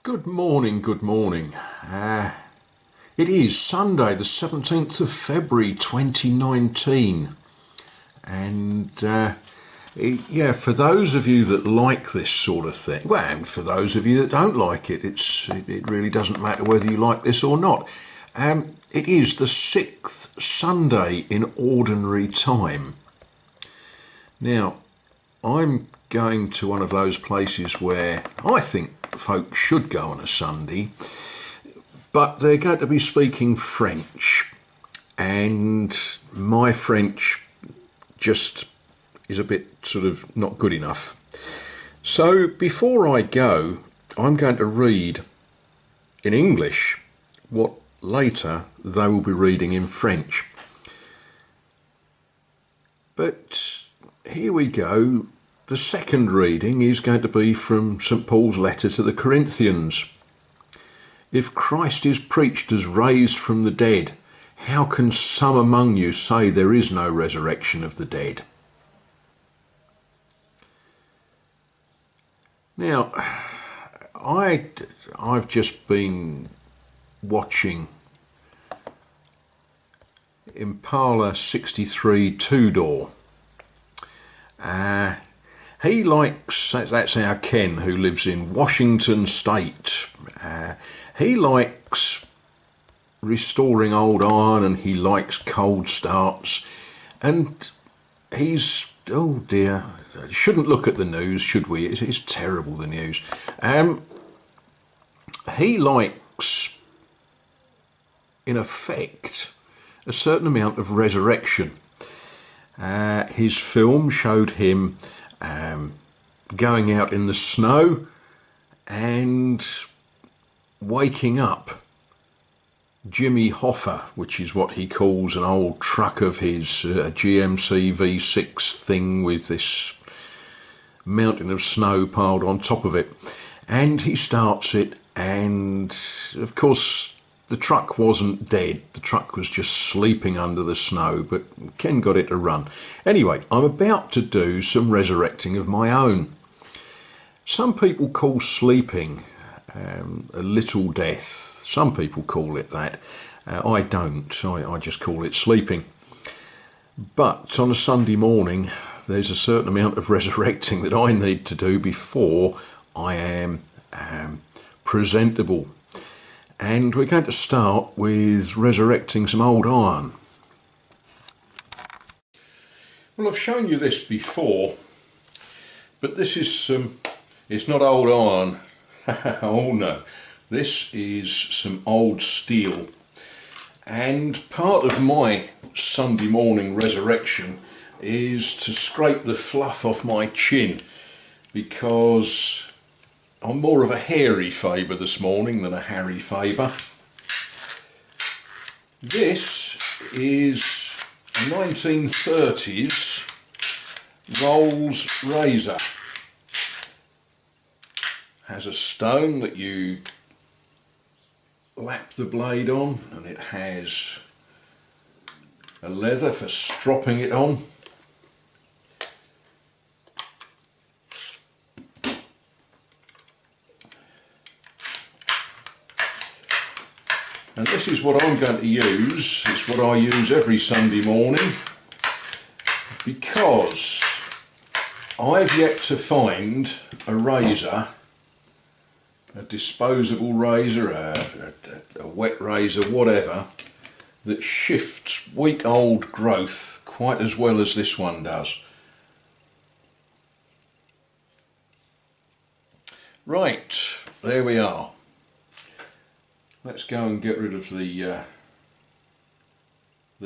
Good morning, good morning. It is Sunday the 17th of February 2019 and yeah, for those of you that like this sort of thing, well, and for those of you that don't like it, it really doesn't matter whether you like this or not. It is the 6th Sunday in Ordinary Time. Now, I'm going to one of those places where I think folks should go on a Sunday, but they're going to be speaking French, and my French just is a bit sort of not good enough. So before I go, I'm going to read in English what later they will be reading in French. But here we go. The second reading is going to be from St. Paul's letter to the Corinthians. If Christ is preached as raised from the dead, how can some among you say there is no resurrection of the dead? Now, I've just been watching Impala 63 2-door. He likes, that's our Ken who lives in Washington State. He likes restoring old iron and he likes cold starts. And he's, oh dear, shouldn't look at the news, should we? It's terrible, the news. He likes, in effect, a certain amount of resurrection. His film showed him going out in the snow and waking up Jimmy Hoffa, which is what he calls an old truck of his, GMC V6 thing with this mountain of snow piled on top of it. And he starts it, and of course the truck wasn't dead, the truck was just sleeping under the snow, but Ken got it to run. Anyway, I'm about to do some resurrecting of my own. Some people call sleeping a little death. Some people call it that. I don't, I just call it sleeping. But on a Sunday morning, there's a certain amount of resurrecting that I need to do before I am presentable. And we're going to start with resurrecting some old iron. Well, I've shown you this before, but this is it's not old iron. Oh no, this is some old steel. And part of my Sunday morning resurrection is to scrape the fluff off my chin, because I'm more of a hairy Faber this morning than a Harry Faber. This is a 1930s Rolls razor. Has a stone that you lap the blade on, and it has a leather for stropping it on. And this is what I'm going to use. It's what I use every Sunday morning, because I've yet to find a razor, a disposable razor, a wet razor, whatever, that shifts week old growth quite as well as this one does. Right, there we are. Let's go and get rid of the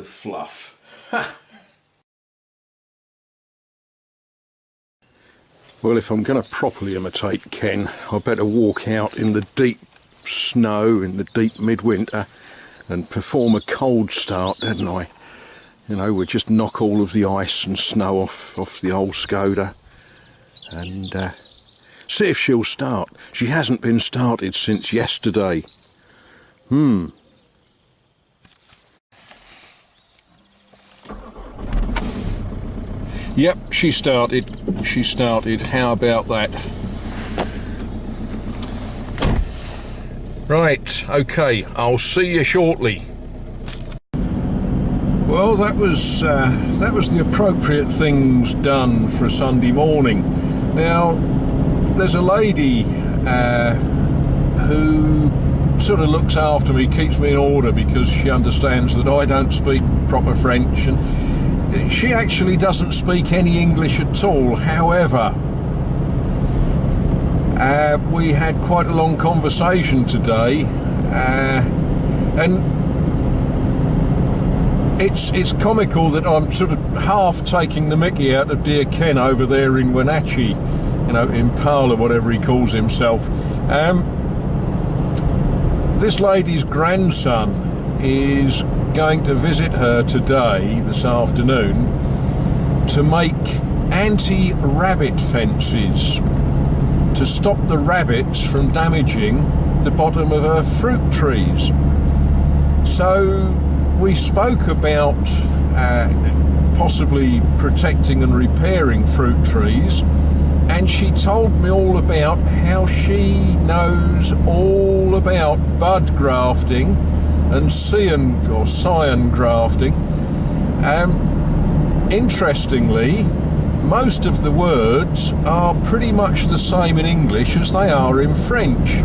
fluff. Ha! Well, if I'm going to properly imitate Ken, I better walk out in the deep snow, in the deep midwinter, and perform a cold start, hadn't I? You know, we'll just knock all of the ice and snow off the old Skoda, and see if she'll start. She hasn't been started since yesterday. Yep, she started. How about that? Right, okay, I'll see you shortly. Well, that was the appropriate things done for a Sunday morning. Now, there's a lady who sort of looks after me, keeps me in order, because she understands that I don't speak proper French, and she actually doesn't speak any English at all. However, we had quite a long conversation today, and it's comical that I'm sort of half taking the mickey out of dear Ken over there in Wenatchee, you know, Impala, whatever he calls himself. This lady's grandson is going to visit her today, this afternoon, to make anti-rabbit fences to stop the rabbits from damaging the bottom of her fruit trees. So we spoke about possibly protecting and repairing fruit trees, and she told me all about how she knows all about bud grafting and scion grafting. Interestingly, most of the words are pretty much the same in English as they are in French.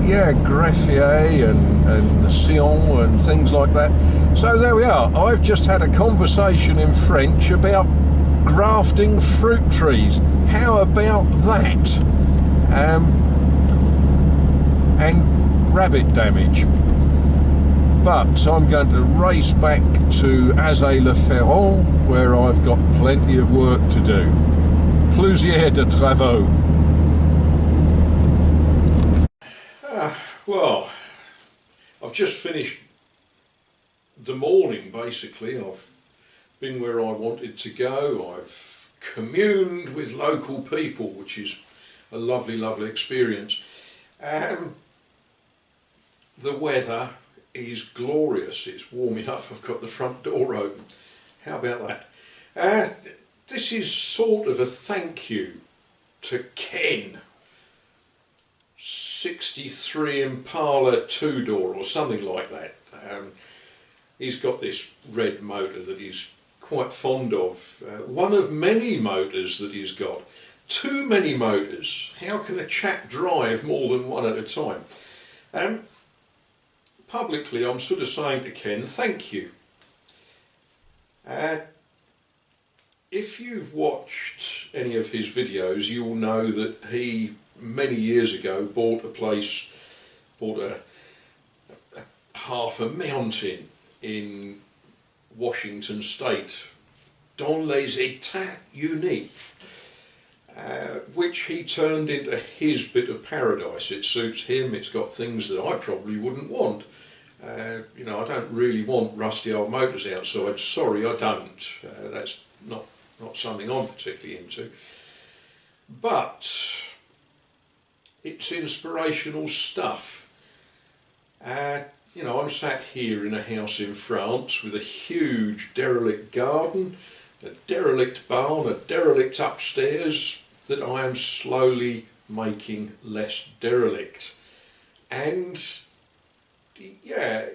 Yeah, greffier and scion and things like that. So there we are. I've just had a conversation in French about grafting fruit trees. How about that? And rabbit damage. But I'm going to race back to Azay-le-Ferron, where I've got plenty of work to do. Plusieurs de travaux. Well, I've just finished the morning, basically. I've been where I wanted to go. I've communed with local people, which is a lovely, lovely experience. The weather is glorious. It's warm enough. I've got the front door open. How about that? This is sort of a thank you to Ken. 63Impala2dr or something like that. He's got this red motor that he's quite fond of. One of many motors that he's got. Too many motors. How can a chap drive more than one at a time? Publicly, I'm sort of saying to Ken, thank you. If you've watched any of his videos, you'll know that he many years ago bought a half a mountain in Washington State, dans les États-Unis, which he turned into his bit of paradise. It suits him. It's got things that I probably wouldn't want. You know, I don't really want rusty old motors outside. Sorry, I don't. That's not something I'm particularly into. But it's inspirational stuff. You know, I'm sat here in a house in France with a huge derelict garden, a derelict barn, a derelict upstairs that I am slowly making less derelict. And yeah,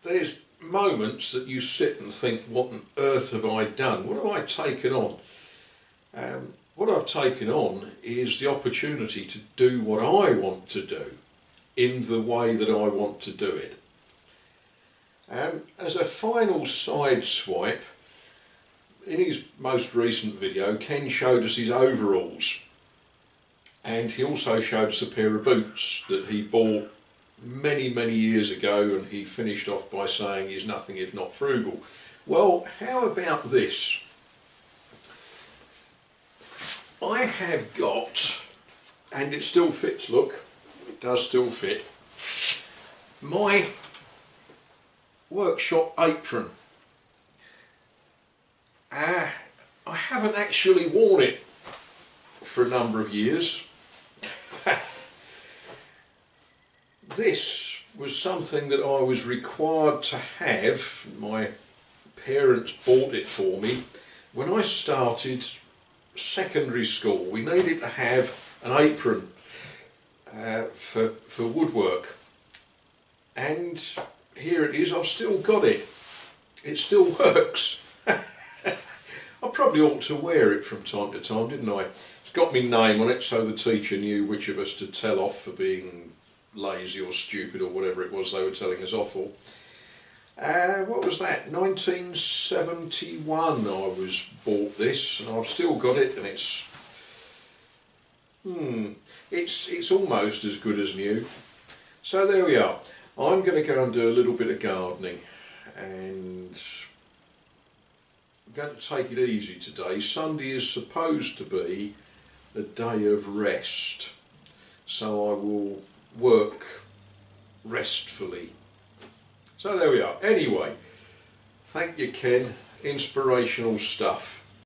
there's moments that you sit and think, what on earth have I done? What have I taken on? What I've taken on is the opportunity to do what I want to do in the way that I want to do it. As a final side swipe, in his most recent video, Ken showed us his overalls, and he also showed us a pair of boots that he bought many, many years ago, and he finished off by saying he's nothing if not frugal. Well, how about this? I have got, and it still fits, look, it does still fit, my workshop apron. I haven't actually worn it for a number of years. This was something that I was required to have. My parents bought it for me when I started secondary school. We needed to have an apron for woodwork, and here it is. I've still got it. It still works. I probably ought to wear it from time to time, didn't I? It's got my name on it so the teacher knew which of us to tell off for being lazy or stupid or whatever it was they were telling us off for. What was that? 1971 I was bought this, and I've still got it, and it's almost as good as new. So there we are. I'm going to go and do a little bit of gardening, and I'm going to take it easy today. Sunday is supposed to be a day of rest, so I will work restfully. So there we are. Anyway, thank you, Ken. Inspirational stuff.